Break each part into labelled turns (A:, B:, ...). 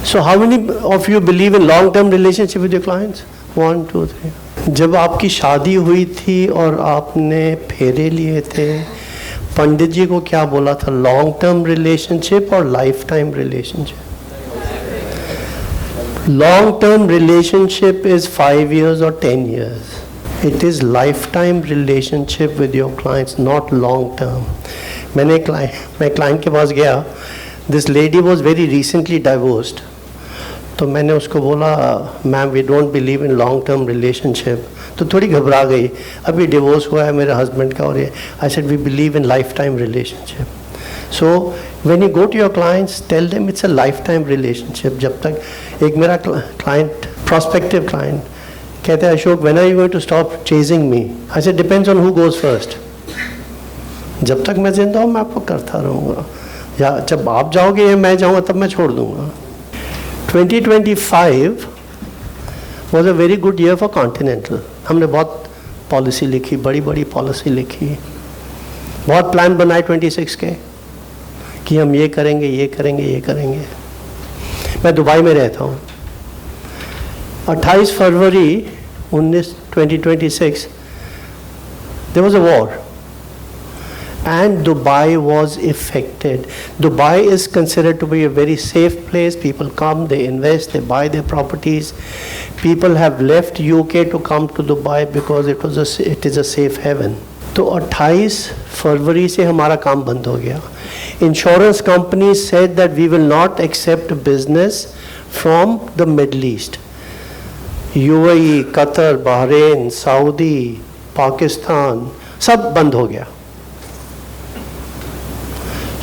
A: So how many of you believe in long-term relationship with your clients? 1, 2, 3. जब आपकी शादी हुई थी और आपने फेरे लिए थे, पंडित जी को क्या बोला था? लॉन्ग टर्म रिलेशनशिप और life time relationship. Long term relationship is 5 years or 10 years. It is lifetime relationship with your clients, not long term. मैं क्लाइंट के पास गया. This lady was very recently divorced. तो मैंने उसको बोला, ma'am we don't believe in long term relationship. तो थोड़ी घबरा गई. अभी डिवोर्स हुआ है मेरे हस्बैंड का और ये. I said we believe in lifetime relationship. So when you go to your clients tell them it's a lifetime relationship. जब तक एक मेरा क्लाइंट, प्रोस्पेक्टिव क्लाइंट कहते हैं, Ashok when are you going to stop chasing me? I said depends on who goes first. जब तक मैं जिंदा हूँ मैं आपको करता रहूँगा, या जब आप जाओगे या मैं जाऊँगा तब मैं छोड़ दूँगा. 2025 was a very good year for Continental. हमने बहुत पॉलिसी लिखी, बड़ी बड़ी पॉलिसी लिखी, बहुत प्लान बनाए 26 के कि हम ये करेंगे ये करेंगे ये करेंगे. मैं दुबई में रहता हूँ. 28 फरवरी 2026 there was a war. And Dubai was affected. Dubai is considered to be a very safe place. People come, they invest, they buy their properties. People have left UK to come to Dubai because it is a safe haven. तो 28 फरवरी से हमारा काम बंद हो गया. Insurance companies said that we will not accept business from the Middle East. UAE, Qatar, Bahrain, Saudi, Pakistan, सब बंद हो गया.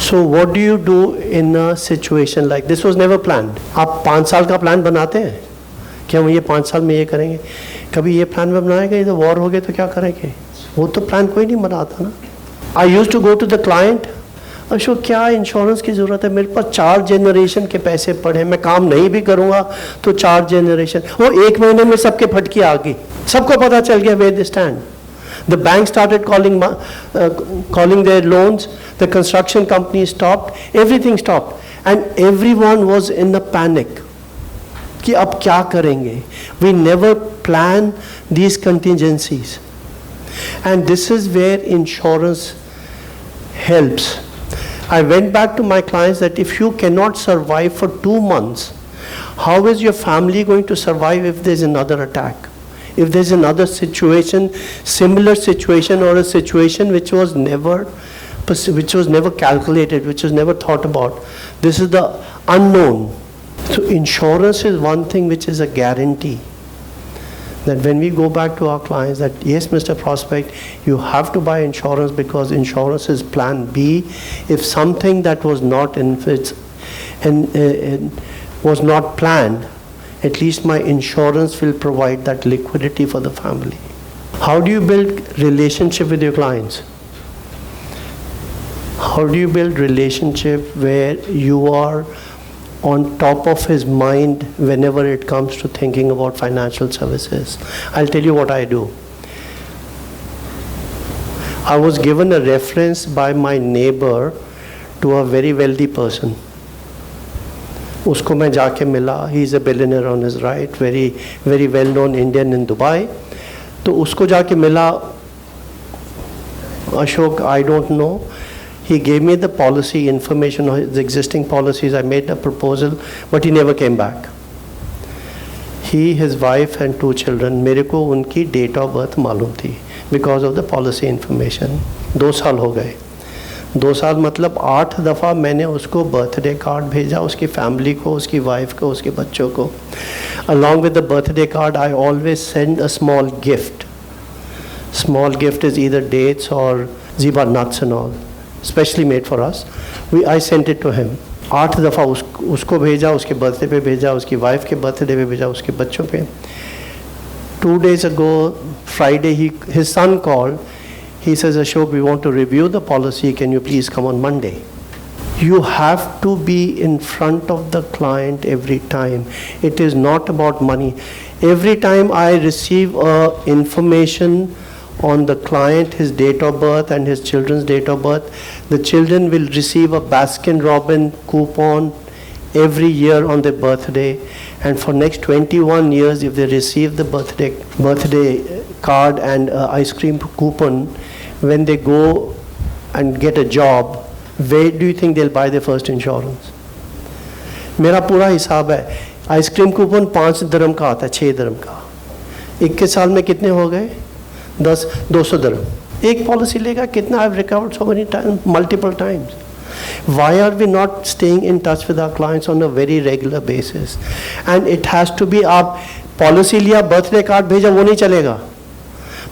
A: So what do you do in a situation like this? Was never planned. आप 5 साल का plan बनाते हैं कि हम ये 5 साल में ये करेंगे. कभी ये प्लान में बनाएगा, इधर वॉर हो गए तो क्या करेंगे? वो तो प्लान कोई नहीं बनाता ना. I used to go to the client, Ashok क्या इंश्योरेंस की ज़रूरत है? मेरे पास 4 जनरेशन के पैसे पड़े, मैं काम नहीं भी करूँगा तो 4 जनरेशन. वो 1 महीने में सबके फटकी आ गई, सबको पता चल गया where they stand. The bank started calling their loans. The construction company stopped. Everything stopped, and everyone was in a panic. कि अब क्या करेंगे? We never plan these contingencies, and this is where insurance helps. I went back to my clients that if you cannot survive for 2 months, how is your family going to survive if there's another attack? If there's another situation, similar situation, or a situation which was never calculated, which was never thought about. This is the unknown. So insurance is one thing which is a guarantee. That when we go back to our clients that yes, Mr. Prospect, you have to buy insurance because insurance is plan B. If something that was not was not planned, at least my insurance will provide that liquidity for the family. How do you build relationship with your clients? How do you build relationship where you are on top of his mind whenever it comes to thinking about financial services? I'll tell you what I do. I was given a reference by my neighbor to a very wealthy person. उसको मैं जाके मिला. He is a billionaire on his right, very well known Indian in Dubai. तो उसको जाके मिला. Ashok, I don't know. He gave me the policy information, the existing policies. I made a proposal, but he never came back. He, his wife and 2 children, मेरे को उनकी date of birth मालूम थी because of the policy information. 2 साल हो गए. 2 साल मतलब 8 दफ़ा मैंने उसको बर्थडे कार्ड भेजा, उसकी फैमिली को, उसकी वाइफ को, उसके बच्चों को. Along with the birthday card, I always send a small gift. Small gift is either dates or ziba nuts and all, specially made for us. I sent it to him. 8 दफ़ा उसको भेजा, उसके birthday पे भेजा, उसकी wife के birthday पे भेजा, उसके बच्चों पे. 2 days ago, Friday, his son called. He says, Ashok, we want to review the policy. Can you please come on Monday? You have to be in front of the client every time. It is not about money. Every time I receive information on the client, his date of birth and his children's date of birth, the children will receive a Baskin Robbins coupon every year on their birthday, and for next 21 years if they receive the birthday card and ice cream coupon, when they go and get a job, where do you think they'll buy their first insurance? मेरा पूरा हिसाब है, ice cream coupon 5 दरम का आता है, 6 दरम का, 21 साल में कितने हो गए? 200 दरम. एक पॉलिसी लेगा कितना? I have recovered so many time, multiple times. Why are we not staying in touch with our clients on a very regular basis? And it has to be, आप पॉलिसी लिया, बर्थडे कार्ड भेजा, वो नहीं चलेगा.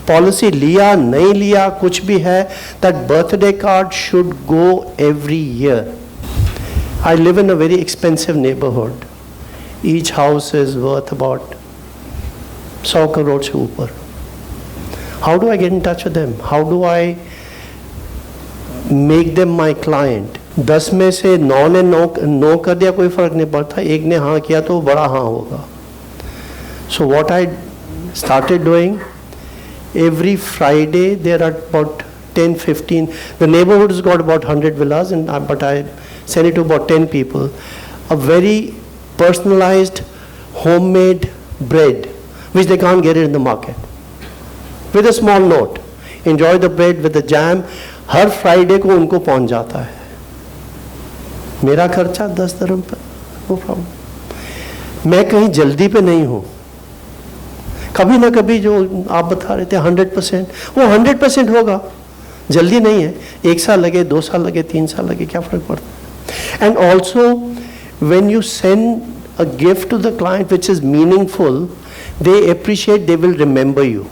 A: Policy लिया नहीं लिया कुछ भी है, that birthday card should go every year. I live in a very expensive neighborhood. Each house is worth about 100 crore से ऊपर. How do I get in touch with them? How do I make them my client? 10 में से 9 ने no कर दिया, कोई फर्क नहीं पड़ता, एक ने हाँ किया तो बड़ा हाँ होगा. So what I started doing, every Friday there are about 10-15, the neighborhood has got about 100 villas, but I send it to about 10 people, a very personalized homemade bread which they can't get it in the market, with a small note, enjoy the bread with the jam. Her Friday को उनको पहुंच जाता है. मेरा खर्चा 10 दरम पर, no problem. मैं कहीं जल्दी पे नहीं हूँ. कभी ना कभी जो आप बता रहे थे 100%, वो 100% होगा. जल्दी नहीं है, 1 साल लगे, 2 साल लगे, 3 साल लगे, क्या फर्क पड़ता है. And also when you send a gift to the client which is meaningful, they appreciate, they will remember you.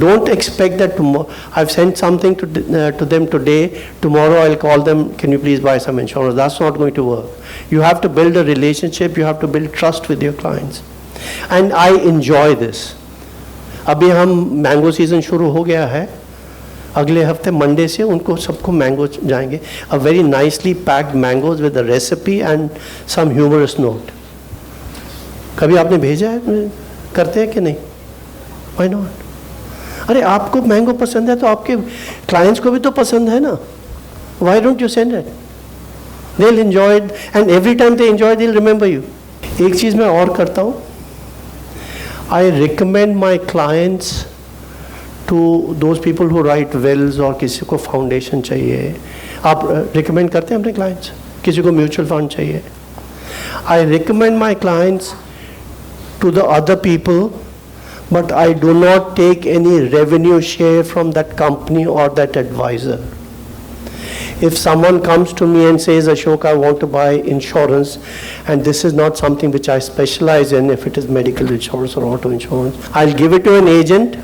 A: Don't expect that tomorrow, I've sent something to them today, tomorrow I'll call them, can you please buy some insurance? That's not going to work. You have to build a relationship, you have to build trust with your clients. And I enjoy this. अभी हम mango season शुरू हो गया है, अगले हफ्ते Monday से उनको सबको मैंगो जाएंगे. A very nicely packed mangoes with a recipe and some humorous note. कभी आपने भेजा है? करते हैं कि नहीं? Why not? अरे आपको मैंगो पसंद है तो आपके क्लाइंट्स को भी तो पसंद है ना. Why don't you send it? They'll enjoy it, and every time they enjoy, they'll remember you. एक चीज़ मैं और करता हूँ. I recommend my clients to those people who write wills, और किसी को फाउंडेशन चाहिए. आप recommend करते हैं अपने clients? किसी को म्यूचुअल फंड चाहिए. I recommend my clients to the other people, but I do not take any revenue share from that company or that advisor. If someone comes to me and says, Ashok, I want to buy insurance, and this is not something which I specialize in, if it is medical insurance or auto insurance, I'll give it to an agent.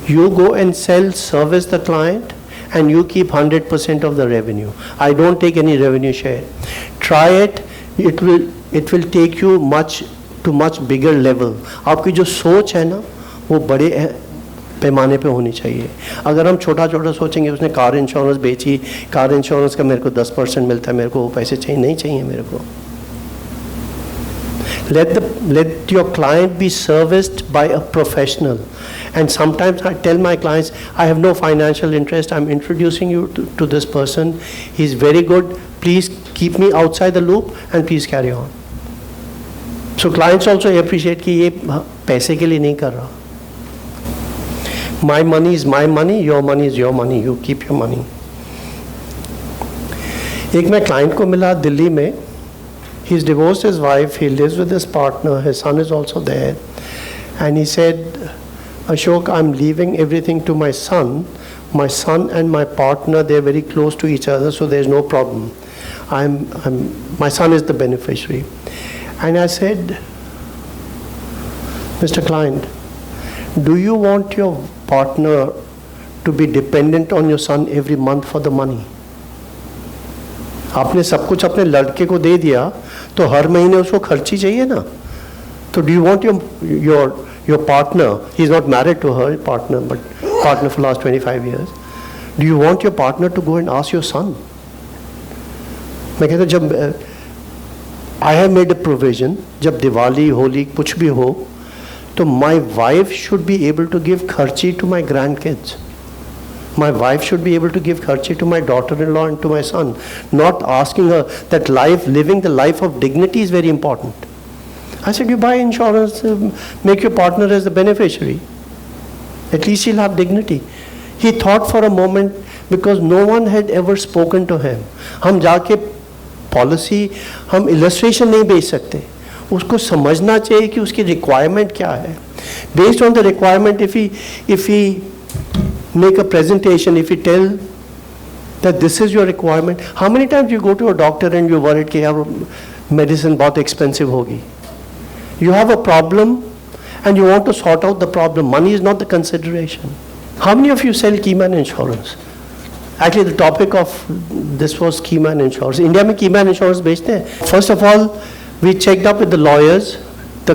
A: You go and sell, service the client, and you keep 100% of the revenue. I don't take any revenue share. Try it. It will take you to much bigger level. आपकी जो सोच है ना, वो बड़े पैमाने पे होनी चाहिए. अगर हम छोटा छोटा सोचेंगे, उसने कार इंश्योरेंस बेची, कार इंश्योरेंस का मेरे को 10% मिलता है, मेरे को वो पैसे चाहिए, नहीं चाहिए मेरे को. Let your client be serviced by a professional. And sometimes I tell my clients, I have no financial interest, I'm introducing you to this person, he's very good, please keep me outside the loop and please carry on. So clients also appreciate कि ये पैसे के लिए नहीं कर रहा. My money is my money, your money is your money, you keep your money. एक मैं client को मिला दिल्ली में. He's divorced his wife, he lives with his partner, his son is also there. And he said, Ashok, I'm leaving everything to my son. My son and my partner, they're very close to each other, so there's no problem. My son is the beneficiary. And I said, Mr. Client, do you want your partner to be dependent on your son every month for the money? आपने सब कुछ अपने लड़के को दे दिया, तो हर महीने उसको खर्ची चाहिए ना. तो do you want your partner, he's not married to her partner, but partner for last 25 years, do you want your partner to go and ask your son? मैं कहता जब I have made a provision, जब दिवाली होली कुछ भी हो, तो my wife should be able to give खर्ची to my grandkids. My wife should be able to give kharche to my daughter-in-law and to my son, not asking her that living the life of dignity is very important. I said, you buy insurance, make your partner as the beneficiary. At least he'll have dignity. He thought for a moment, because no one had ever spoken to him. हम जाके policy, हम illustration नहीं बेच सकते. उसको समझना चाहिए कि उसकी requirement क्या है. Based on the requirement, if he make a presentation, if you tell that this is your requirement, how many times you go to a doctor and you're worried कि यार medicine बहुत expensive होगी. You have a problem and you want to sort out the problem. Money is not the consideration. How many of you sell Keyman insurance? Actually, the topic of this was Keyman insurance. India में Keyman insurance बेचते हैं. First of all, we checked up with the lawyers. The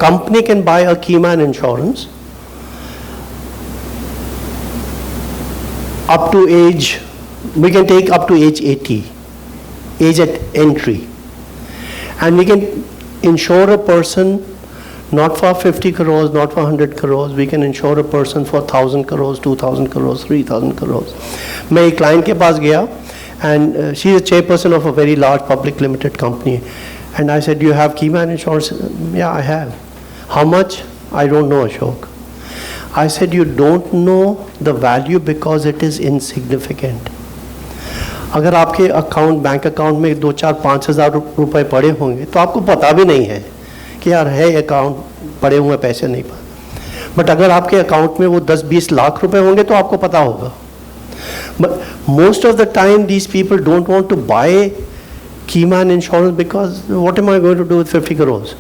A: company can buy a Keyman insurance up to age, we can take up to age 80, age at entry. And we can insure a person not for 50 crores, not for 100 crores. We can insure a person for 1,000 crores, 2,000 crores, 3,000 crores. मैं एक client के पास गया and she is a chairperson of a very large public limited company. And I said, do you have Keyman insurance? Yeah, I have. How much? I don't know, Ashok. I said, you don't know the value because it is insignificant. अगर आपके account bank account में 2-4-5 हज़ार रुपए पड़े होंगे तो आपको पता भी नहीं है कि यार है अकाउंट पड़े हुए पैसे नहीं पा. बट अगर आपके अकाउंट में वो 10-20 लाख रुपए होंगे तो आपको पता होगा. But most of the time these people don't want to buy Keyman insurance because what am I going to do with 50 crores?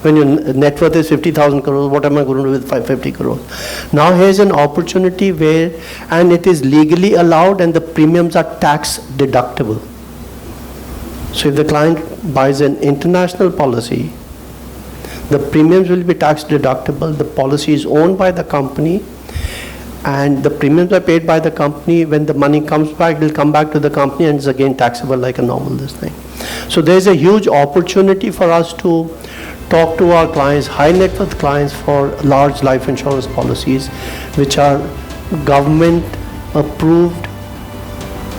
A: When your net worth is 50,000 crores, what am I going to do with 50 crores? Now here's an opportunity where, and it is legally allowed and the premiums are tax deductible. So if the client buys an international policy, the premiums will be tax deductible, the policy is owned by the company, and the premiums are paid by the company. When the money comes back, it will come back to the company and it's again taxable like a normal this thing. So there's a huge opportunity for us to talk to our clients, high net worth clients, for large life insurance policies which are government approved,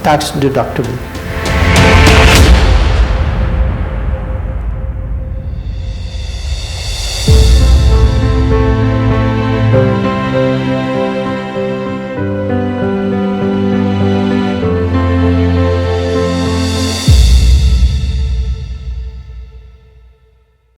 A: tax deductible.